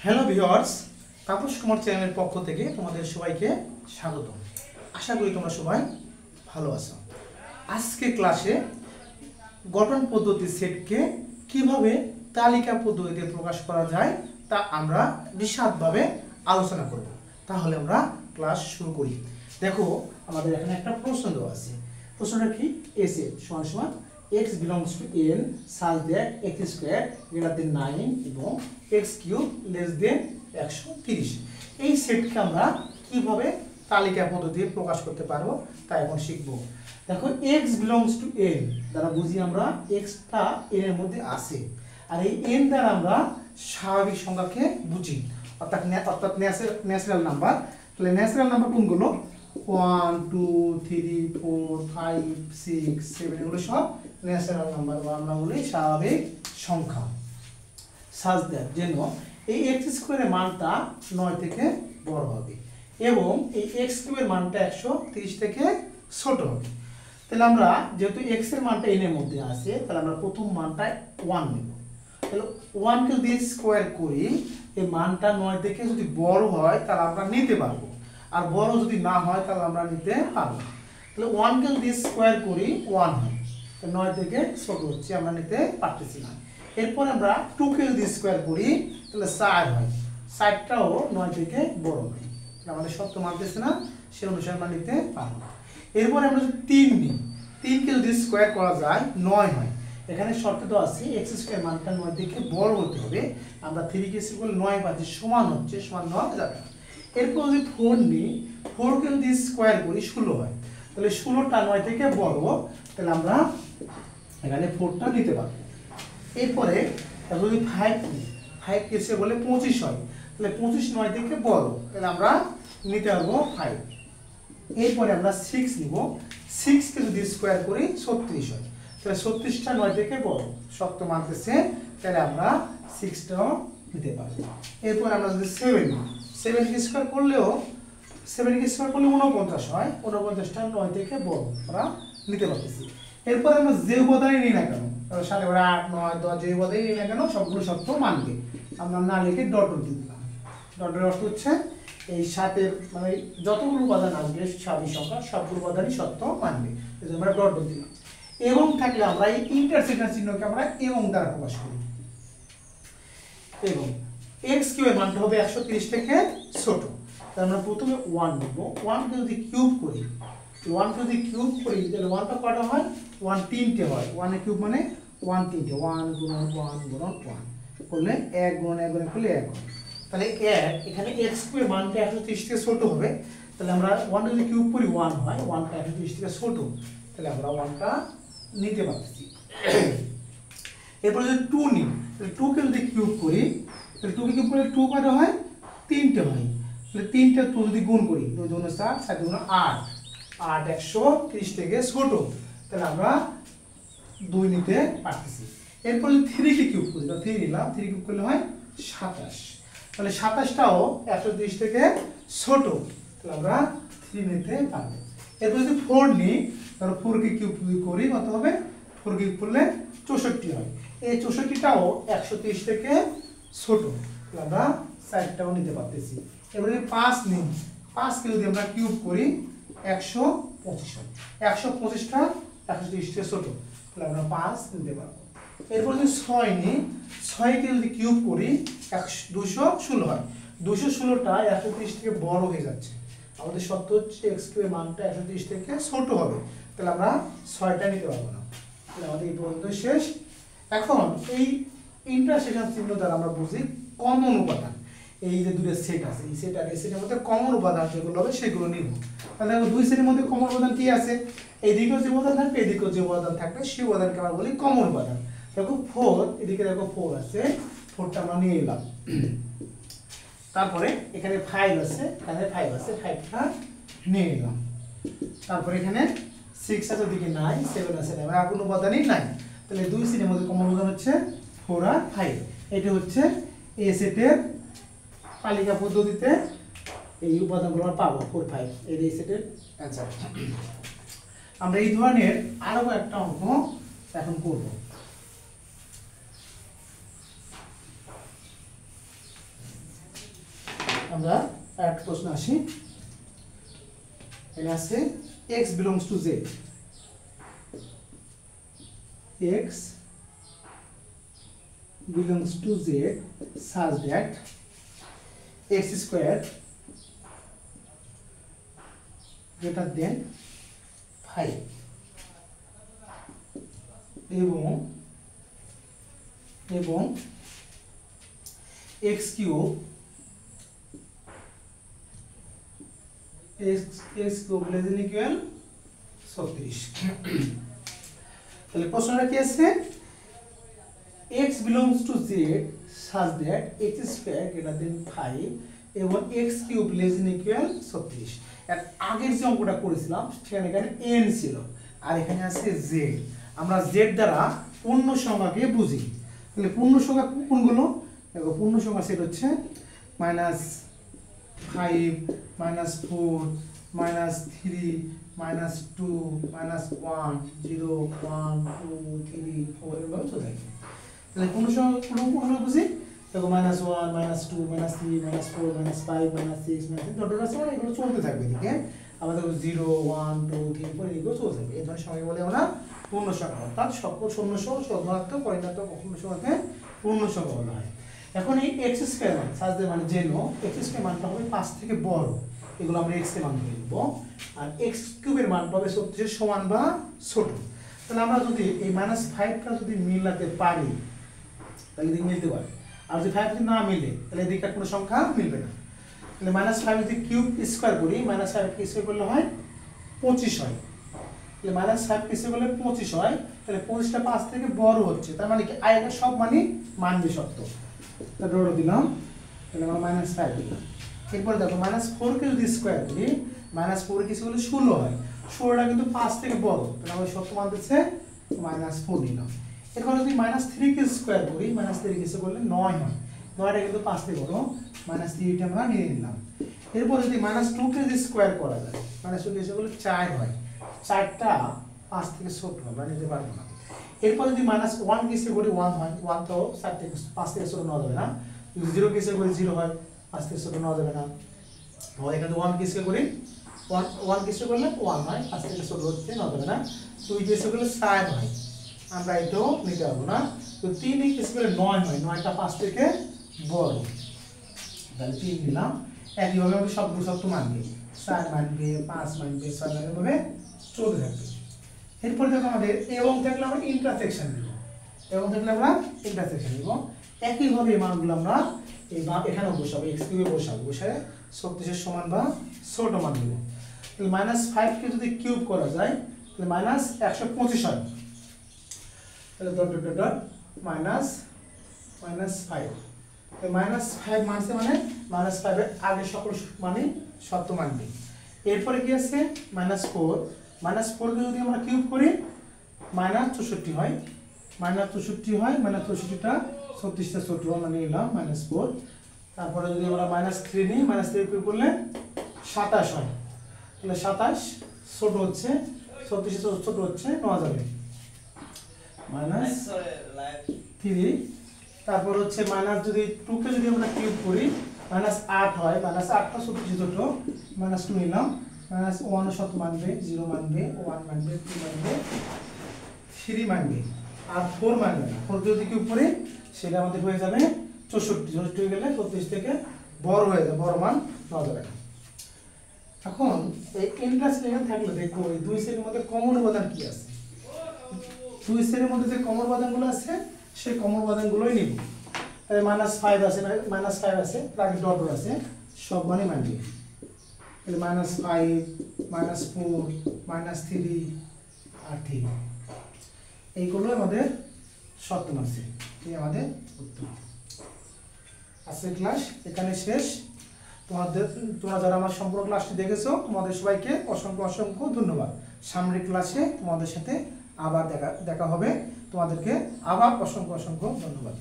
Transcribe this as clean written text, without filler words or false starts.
Hello viewers, Tapas Kumar চ্যানেলের পক্ষ থেকে তোমাদের সবাইকে স্বাগত। আশা করি তোমরা সবাই ভালো আছো। আজকে ক্লাসে গঠন পদ্ধতির সেটকে কিভাবে তালিকা পদ্ধতিতে প্রকাশ করা যায় তা আমরা বিশদভাবে আলোচনা করব। তাহলে আমরা ক্লাস শুরু করি। দেখো, আমাদের এখানে একটা প্রশ্ন দেওয়া আছে। প্রশ্নটা কি? এ সেট সমান সমান x belongs to n such that x square greater than 9 এবং x cube less than 130। এই সেটকে আমরা কিভাবে তালিকা পদ্ধতিতে প্রকাশ করতে পারবো তা এখন শিখব। দেখো, x belongs to n দ্বারা বুঝি আমরা x টা n এর মধ্যে আছে, আর এই n দ্বারা আমরা স্বাভাবিক সংখ্যাকে বুঝি, অর্থাৎ ন্যাচারাল নাম্বার। তাহলে ন্যাচারাল নাম্বার কোনগুলো? 1 2 3 4 5 6 7 এগুলো সব ন্যাচারাল নাম্বার বা আমরা বলি স্বাভাবিক সংখ্যা। সাজ দ্যাট যেন এই x স্কয়ারের মানটা 9 থেকে বড় হবে এবং এই x কিউবের মানটা 130 থেকে ছোট হবে। তাহলে আমরা যেহেতু x এর মানটা n এর মধ্যে আছে, তাহলে আমরা প্রথম মানটা 1 নেব। তাহলে 1 কে যদি স্কয়ার করি, এই মানটা 9 থেকে যদি বড় হয় তাহলে আমরা নিতে পারবো, আর বড় যদি না হয় তাহলে আমরা নিতে পারবো না। তাহলে 1 কে যদি স্কয়ার করি 1 হয়, তো 9 থেকে ছোট হচ্ছে, আমরা নিতে পারতেছি না। এরপর আমরা 2 কে যদি স্কয়ার করি তাহলে 4 হয়, 4টাও 9 থেকে বড় হয়, আমাদের শর্ত মানতেছে না, সে অনুসারে আমরা নিতে পারবো না। এরপর আমরা যদি 3 নিই, 3 কে যদি স্কয়ার করা যায় 9 হয়, এখানে শর্ত তো আছে x স্কয়ার মানটা 9 থেকে বড় হতে হবে, আমরা 3 কে স্কয়ার করলে 9 পাচ্ছি, সমান হচ্ছে, সমান 9 যাবে না। এরপর যদি 4 নিই, 4 কে যদি স্কয়ার করি 16 হয়, তাহলে 16টা 9 থেকে বড়, তাহলে আমরা এখানে 4টা নিতে পারবো। এরপরে যদি 5 নিই, 5 কে স্কয়ার করলে 25 হয়, তাহলে 25 9 থেকে বড়, তাহলে আমরা নিতে পারবো 5। এরপরে আমরা 6 নিব, 6 কে যদি স্কয়ার করি 36 হয়, তাহলে 36টা 9 থেকে বড়, শর্ত মানতেছে, তাহলে আমরা 6টাও নিতে পারবো। এরপর আমরা যদি 7 নিই, 7 কে স্কয়ার করলেও 7 কে স্কয়ার করলে 49 হয়, 49টা 9 থেকে বড়, আমরা নিতে পারতেছি। এরপর আমরা যে উপাদানই নিই না কেন, তাহলে 7 8 9 10 যে উপাদানই নিই না কেন সবগুলো শর্ত মানবে, আমরা না লিখে ডট ডট দিলাম। ডটের অর্থ হচ্ছে এই 7-এর মানে যতগুলো উপাদান আসবে স্বাভাবিক সংখ্যা সবগুলো উপাদানই সত্য মানবে, এই আমরা ডট ডট দিলাম। এবং থাকলে আমরা এই ইন্টারসেকশন চিহ্নকে আমরা এবং দ্বারা প্রকাশ করি। এবং x কিউবের মানটা হবে 130 থেকে ছোট, তাহলে আমরা প্রথমে 1 নেব। 1 কে যদি কিউব করি, 1 কে যদি কিউব করি তাহলে 1টা কয়টা হয়? 1 তিনটে হয়। 1 এর কিউব মানে 1 তিনটে, 1 গুণন 1 গুণন 1 করলে 1 গুণন 1 গুণন করলে 1 হয়। তাহলে 1 এখানে x কিউবের মানটা 130 থেকে ছোট হবে, তাহলে আমরা 1 যদি কিউব করি 1 হয়, 1টা 130 থেকে ছোট, তাহলে আমরা 1টা নিতে পারতেছি। এরপর যদি 2 নিই, তাহলে 2 কে যদি কিউব করি, তাহলে 2 কে কিউব করলে 2 কয়টা হয়? 3টে হয়। তাহলে 3টা 2 যদি গুণ করি, 2 2 4 7 2 8, 8 130 থেকে ছোট, তাহলে আমরা 2 নিতে পারতেছি। এরপর যদি 3 কে কিউব করি, তাহলে 3 নিলাম, 3 কিউব করলে হয় 27, তাহলে 27টাও 130 থেকে ছোট, তাহলে আমরা 3 নিতে পারবো। এরপর যদি 4 নিই, তাহলে 4 কে কিউব করি কত হবে? 4 কিউব করলে 64 হয়, এই 64টাও 130 থেকে ছোট, তাহলে আমরা 4টাও নিতে পারতেছি। এবারে যদি 5 নিই, 5 কে যদি আমরা কিউব করি 125 হয়, 125টা 130 থেকে ছোট, তাহলে আমরা 5 নিতে পারবো। এরপর যদি 6 নিই, 6 কে যদি কিউব করি 216 হয়, 216টা 130 থেকে বড় হয়ে যাচ্ছে, আমাদের শর্ত হচ্ছে x কিউবের মানটা 130 থেকে ছোট হবে, তাহলে আমরা 6টা নিতে পারবো না। তাহলে আমাদের এই পর্যন্ত শেষ। এখন এই ইন্টারসেকশন চিহ্ন দ্বারা আমরা বুঝি কমন উপাদান। এই যে দুটো সেট আছে, এই সেট আর এই সেটের মধ্যে কমন উপাদান যেগুলো হবে সেগুলো নিব। তাহলে দেখো দুই সেটের মধ্যে কমন উপাদান কি আছে? এইদিকেও যে উপাদান থাকবে এদিকেও যে উপাদান থাকবে সেই উপাদানকে আমরা বলি কমন উপাদান। দেখো 4, এদিকে দেখো 4 আছে, 4টা আমরা নিয়ে এলাম। তারপরে এখানে 5 আছে, এখানে 5 আছে, 5টা নিয়ে এলাম। তারপরে এখানে 6 আছে, ওদিকে নাই, 7 আছে, নাই, আর কোনো উপাদানই নাই। তাহলে দুই সেটের মধ্যে কমন উপাদান হচ্ছে 4 আর 5। এটা হচ্ছে এ সেটের তালিকা পদ্ধতিতে এই উপাদানগুলো আমরা পাবো 4 5, এই সেটের অ্যানসার। আমরা এই ধরনের আরো একটা অঙ্ক এখন করব। আমরা আরেকটা প্রশ্ন আসি। এখানে আছে x belongs to z, x belongs to z such that x square greater than 5 এবং x cube less than equal 36। তাহলে প্রশ্নটা কি আছে, x belongs to z such that x square greater than 5 এবং x cube less than equal 36। এর আগের যে অঙ্কটা করেছিলাম সেখানে এখানে n ছিল আর এখানে আছে z। আমরা z দ্বারা পূর্ণ সংখ্যাকে বুঝি। তাহলে পূর্ণ সংখ্যা কোনগুলো? দেখো পূর্ণ সংখ্যা সেট হচ্ছে -5 -4 -3 -2 -1 0 1 2 3 4 এভাবে চলে যাবে। তাহলে পূর্ণ সংখ্যা কোনগুলো বুঝি? দেখো -1 -2 -3 -4 -5 -6 যতটা আছে মানে এগুলো চলতে থাকবে এদিকে। আবার দেখো 0 1 2 3 4 এগুলো চলতে থাকবে। এই ধরনের সংখ্যা বলে আমরা পূর্ণ সংখ্যা, অর্থাৎ সকল শূন্য সহ ধনাত্মক ঋণাত্মক অপূর্ণ সংখ্যাকে পূর্ণ সংখ্যা বলা হয়। এখন এই x স্কয়ার মান সাজতে মানে জেন x স্কয়ার মানটা হবে 5 থেকে বড়, এগুলো আমরা x এর মান লিখব। আর x কিউবের মান পাবে 36 এর সমান বা ছোট। তাহলে আমরা যদি এই -5টা যদি মিলাতে পারি তাহলে এদিকে মিলতে পারে, আর যদি 5 যদি না মিলে তাহলে এদিকে কোনো সংখ্যা মিলবে না। তাহলে -5 যদি কিউব স্কয়ার করি, -5 কে স্কয়ার করলে হয় 25 হয়। তাহলে -5 কে স্কয়ার করলে 25 হয়। তাহলে 25টা 5 থেকে বড় হচ্ছে, তার মানে কি আয়ের সব মানে মানবে সত্য। তাহলে রো দিলাম, তাহলে আমরা -5 দিলাম। এরপর দেখো -4 কে যদি স্কয়ার করি, -4 কে স্কয়ার করলে 16 হয়। 16টা কিন্তু 5 থেকে বড়, তাহলে আমরা সত্য মানতেছে -4 দিলাম। এরপর যদি -3 কে স্কয়ার করি, -3 কে স্কয়ার করলে 9 হয়। 9টা কিন্তু 5 থেকে বড়, -3টা আমরা নিয়ে নিলাম। এরপর যদি -2 কে যদি স্কয়ার করা যায়, -2 কে স্কয়ার করলে 4 হয়। 4টা 5 থেকে ছোট আমরা নিতে পারবো না। এরপর যদি -1 কে স্কয়ার করি 1 হয়। 1 তো 4 থেকে 5 থেকে ছোট নেওয়া যাবে না। যদি 0 কে স্কয়ার করি 0 হয়, 5 থেকে ছোট নেওয়া যাবে না। হয় এখানে 1 কে স্কয়ার করি 1 কে স্কয়ার করলে 1 হয়, 5 থেকে ছোট হচ্ছে নেওয়া যাবে না। 2 কে স্কয়ার করলে 4 হয়, আমরা এটাও নিতে পারবো না। তো 3 কে স্কয়ার করলে 9 হয়, 9টা 5 থেকে বড়, তাহলে 3 দিলাম। একইভাবে আমরা সবগুলো সত্য মানবে, 4 মানবে, 5 মানবে, 6 মানবে, এভাবে চলতে থাকবে। এরপর দেখো আমাদের এবং থাকলে আমরা ইন্টারসেকশন নিব, এবং থাকলে আমরা ইন্টারসেকশন নিব। একইভাবে এই মানগুলো আমরা এই এখানেও বসাবো, x কিউবে বসাবো, বসায় 36 এর সমান বা ছোট মান নিব। তাহলে -5 কে যদি কিউব করা যায় তাহলে -125 হয়। তাহলে ডট ডট ডট -5 -5 মানছে মানে -5 এর আগে সকল মানে সত্য মানবে। এরপরে কি আছে -4 কে যদি আমরা কিউব করি -64 হয়, -64 হয়, -64টা 36টা ছোট আমরা নিলাম -4। তারপরে যদি আমরা -3 নিই, -3 কিউব করলে 27 হয়। তাহলে 27 ছোট হচ্ছে, 36 ছোট হচ্ছে, নেওয়া যাবে -3। তারপর হচ্ছে যদি 2 কে যদি আমরা কিউব করি -8 হয়, -8টা 36 ছোট, -2 নিলাম। -1 শত মানবে, 0 মানবে, 1 মানবে, 2 মানবে, 3 মানবে, আর 4 মানবে না। 4 কে যদি কিউব করি সেটা আমাদের হয়ে যাবে 64 হয়ে গেলে 36 থেকে বড় হয়ে যাবে, বড় মান নেওয়া যাবে না। এখন এই ইন্টারসেকশন থাকলে দেখো এই দুই সেটের মধ্যে কমন উপাদান কি আছে। দুই সেটের মধ্যে যে কমন উপাদানগুলো আছে সেই কমন উপাদানগুলোই নিব। তাই -5 আছে না, -5 আছে, তার আগে ডট আছে, সব মানে মানবে। তাহলে -5 -4 -3 আর 3 এইগুলো আমাদের সত্য মানছে, এই আমাদের উত্তর। আজকের ক্লাস এখানে শেষ। তোমরা যারা আমার সম্পূর্ণ ক্লাসটি দেখেছো তোমাদের সবাইকে অসংখ্য অসংখ্য ধন্যবাদ। সামনের ক্লাসে তোমাদের সাথে আবার দেখা হবে। তোমাদেরকে আবার অসংখ্য অসংখ্য ধন্যবাদ।